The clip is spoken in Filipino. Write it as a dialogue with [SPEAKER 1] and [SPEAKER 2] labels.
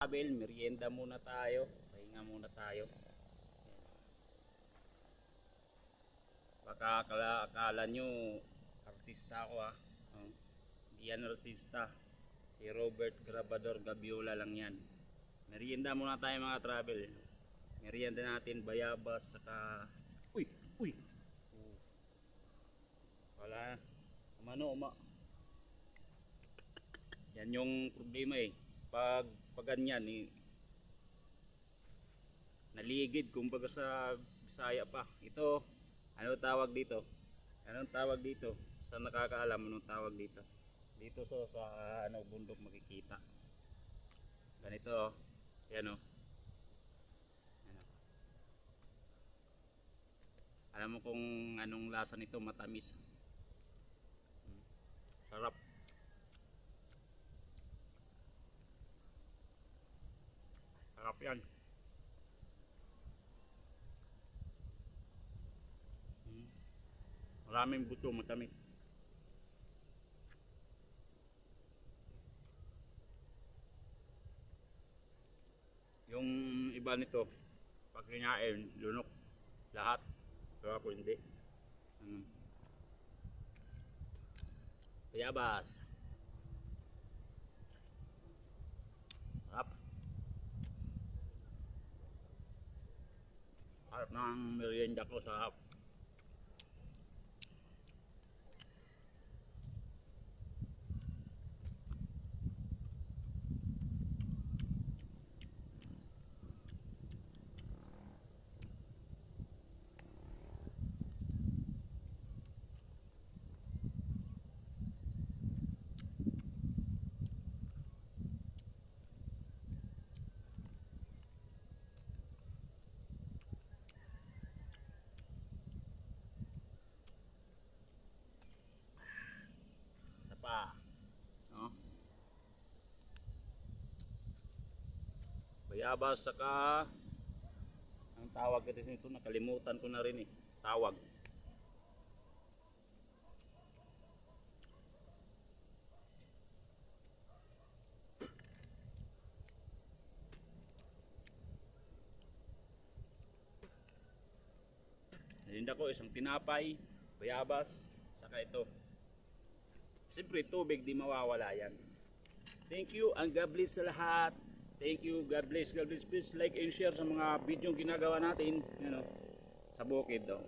[SPEAKER 1] Abel, merienda muna tayo. Pahinga muna tayo. Baka akala nyo artista ako ha. Hindi yan artista. Si Robert Grabador Gabiola lang yan. Merienda muna tayo mga travel. Merienda natin bayabas saka uy. Wala yan yung problema eh. Pag ganyan eh, naligid kumbaga sa Bisaya pa. Ito, ano tawag dito? Anong tawag dito? Sa nakakaalam anong tawag dito? Dito sa ano bundok makikita. Ganito oh. Yan oh. Ano. Alam mo kung anong lasa nito, matamis. Sarap. Sarap yan. Maraming buto, matamis. Yung iba nito, pag kinain, lunok lahat. Pero ako hindi. Bayabas. Sarap. Harap ng merienda ko, sarap. Pa, no? Bayabas saka ang tawag nito, nakalimutan ko na rin eh. Tawag. Nalinda ko isang tinapay, bayabas, saka ito. Siyempre tubig di mawawala yan. Thank you and God bless sa lahat. Thank you, God bless. God bless. Please like and share sa mga video ginagawa natin, sa bukid daw.